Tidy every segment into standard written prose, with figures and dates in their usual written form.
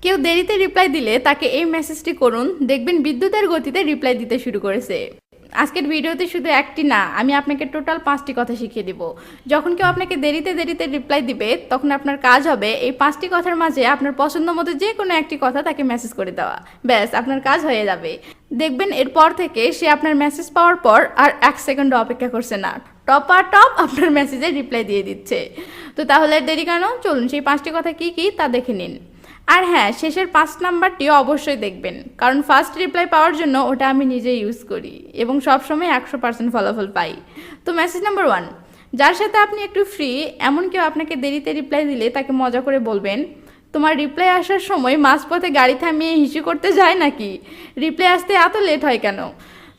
কেউ দেরিতে রিপ্লাই দিলে তাকে এই মেসেজটি করুন, দেখবেন বিদ্যুতের গতিতে রিপ্লাই দিতে শুরু করেছে। আজকের ভিডিওতে শুধু একটি না, আমি আপনাকে টোটাল 5টি কথা শিখিয়ে দিব। যখন কেউ আপনাকে দেরিতে রিপ্লাই দিবে, তখন আপনার কাজ হবে এই 5টি কথার মাঝে আপনার পছন্দ মতো যে কোনো একটি কথা তাকে মেসেজ করে দেওয়া। ব্যাস, আপনার কাজ হয়ে যাবে। দেখবেন এরপর থেকে সে আপনার মেসেজ পাওয়ার পর আর 1 সেকেন্ড অপেক্ষা করছে না, টপ আপনার মেসেজে রিপ্লাই দিয়ে দিচ্ছে। তো তাহলে দেরি কেন? চলুন সেই 5টি কথা কি কি তা দেখে নিন। আর হ্যাঁ, শেষের 5 নাম্বারটিও অবশ্যই দেখবেন, কারণ ফার্স্ট রিপ্লাই পাওয়ার জন্য ওটা আমি নিজে ইউজ করি এবং সবসময় 100% ফলাফল পাই। তো মেসেজ নাম্বার 1, যার সাথে আপনি একটু ফ্রি, এমন কেউ আপনাকে দেরিতে রিপ্লাই দিলে তাকে মজা করে বলবেন, তোমার রিপ্লাই আসার সময় মাঝপথে গাড়ি থামিয়ে হিসু করতে যায় নাকি? রিপ্লাই আসতে এত লেট হয় কেন?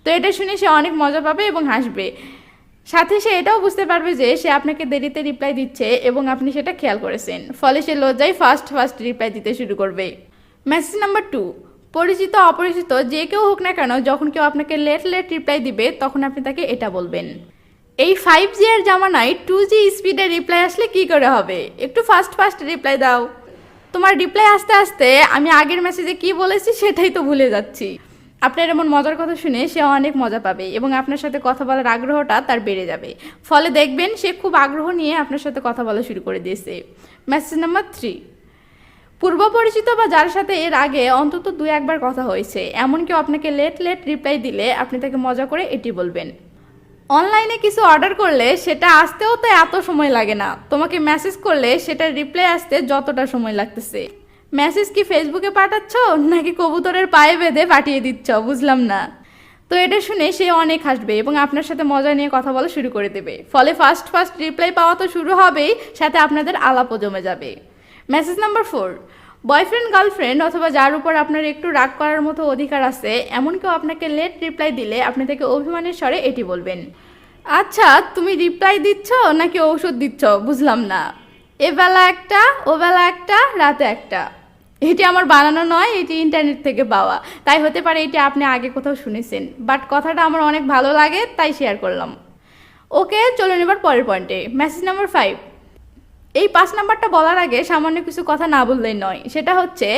তো এটা শুনে সে অনেক মজা পাবে এবং হাসবে। সাথে সে এটাও বুঝতে পারবে যে সে আপনাকে দেরিতে রিপ্লাই দিচ্ছে এবং আপনি সেটা খেয়াল করেছেন, ফলে সে লজ্জায় ফার্স্ট রিপ্লাই দিতে শুরু করবে। মেসেজ নাম্বার 2, পরিচিত অপরিচিত যে কেউ হোক না কেন, যখন কেউ আপনাকে লেট রিপ্লাই দিবে তখন আপনি তাকে এটা বলবেন, এই 5G এর জামানায় 2G স্পিডে রিপ্লাই আসলে কি করে হবে? একটু ফাস্ট রিপ্লাই দাও। তোমার রিপ্লাই আসতে আসতে আমি আগের মেসেজে কি বলেছি সেটাই তো ভুলে যাচ্ছি। আপনার এমন মজার কথা শুনে সে অনেক মজা পাবে এবং আপনার সাথে কথা বলার আগ্রহটা তার বেড়ে যাবে, ফলে দেখবেন সে খুব আগ্রহ নিয়ে আপনার সাথে কথা বলা শুরু করে দিয়েছে। মেসেজ নাম্বার 3, পূর্ব পরিচিত বা যার সাথে এর আগে অন্তত 2-1 বার কথা হয়েছে, এমন কেউ আপনাকে লেট রিপ্লাই দিলে আপনি তাকে মজা করে এটি বলবেন, অনলাইনে কিছু অর্ডার করলে সেটা আসতেও তো এত সময় লাগে না, তোমাকে মেসেজ করলে সেটার রিপ্লাই আসতে যতটা সময় লাগতেছে। মেসেজ কি ফেসবুকে পাঠাচ্ছ নাকি কবুতরের পায়ে বেঁধে পাঠিয়ে দিচ্ছ, বুঝলাম না। তো এটা শুনে সে অনেক হাসবে এবং আপনার সাথে মজা নিয়ে কথা বলা শুরু করে দেবে, ফলে ফার্স্ট রিপ্লাই পাওয়া তো শুরু হবেই, সাথে আপনাদের আলাপও জমে যাবে। মেসেজ নাম্বার 4, বয়ফ্রেন্ড গার্লফ্রেন্ড অথবা যার উপর আপনার একটু রাগ করার মতো অধিকার আছে, এমন কেউ আপনাকে লেট রিপ্লাই দিলে আপনি তাকে অভিমানের স্বরে এটি বলবেন, আচ্ছা তুমি রিপ্লাই দিচ্ছ নাকি ঔষধ দিচ্ছ, বুঝলাম না। এবেলা একটা, ওবেলা একটা, রাতে একটা। এটি আমার বানানো নয়, এটি ইন্টারনেট থেকে পাওয়া, তাই হতে পারে এটি আপনি আগে কোথাও শুনেছেন, বাট কথাটা আমার অনেক ভালো লাগে তাই শেয়ার করলাম। ওকে, চলুন এবার পরের পয়েন্টে। মেসেজ নাম্বার 5, এই 5 নাম্বারটা বলার আগে সামান্য কিছু কথা না বললেই নয়। সেটা হচ্ছে,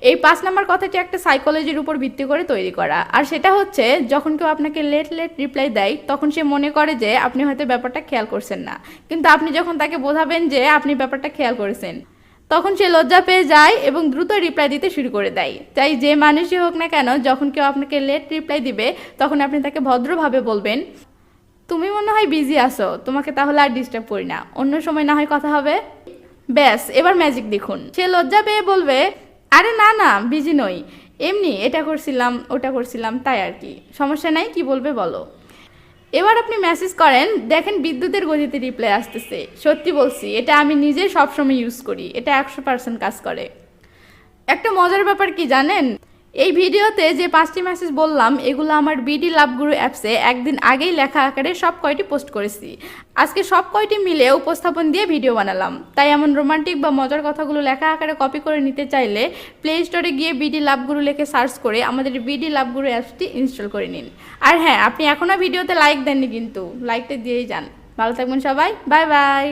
এই 5 নাম্বার কথাটি একটা সাইকোলজির উপর ভিত্তি করে তৈরি করা, আর সেটা হচ্ছে যখন কেউ আপনাকে লেট রিপ্লাই দেয় তখন সে মনে করে যে আপনি হয়তো ব্যাপারটা খেয়াল করছেন না, কিন্তু আপনি যখন তাকে বোঝাবেন যে আপনি ব্যাপারটা খেয়াল করেছেন, তখন সে লজ্জা পেয়ে যায় এবং দ্রুত রিপ্লাই দিতে শুরু করে দেয়। তাই যে মানুষই হোক না কেন, যখন কেউ আপনাকে লেট রিপ্লাই দিবে তখন আপনি তাকে ভদ্রভাবে বলবেন, তুমি মনে হয় বিজি আছো, তোমাকে তাহলে আর ডিস্টার্ব করি না, অন্য সময় না হয় কথা হবে। ব্যাস, এবার ম্যাজিক দেখুন। সে লজ্জা পেয়ে বলবে, আরে না বিজি নই, এমনি এটা করছিলাম ওটা করছিলাম তাই আর কি, সমস্যা নাই, কি বলবে বলো। এবার আপনি মেসেজ করেন, দেখেন বিদ্যুতের গতিতে রিপ্লাই আসতেছে। সত্যি বলছি, এটা আমি নিজে সবসময় ইউজ করি, এটা 100% কাজ করে। একটা মজার ব্যাপার কি জানেন, এই ভিডিওতে যে 5টি মেসেজ বললাম এগুলো আমার বিডি লাভগুরু অ্যাপসে একদিন আগেই লেখা আকারে সব কয়টি পোস্ট করেছি। আজকে সব কয়টি মিলে উপস্থাপন দিয়ে ভিডিও বানালাম, তাই এমন রোমান্টিক বা মজার কথাগুলো লেখা আকারে কপি করে নিতে চাইলে প্লে স্টোরে গিয়ে বিডি লাভগুরু লিখে সার্চ করে আমাদের বিডি লাভগুরু অ্যাপসটি ইনস্টল করে নিন। আর হ্যাঁ, আপনি এখনও ভিডিওতে লাইক দেননি কিন্তু লাইকটা দিয়েই যান। ভালো থাকবেন সবাই, বাই বাই।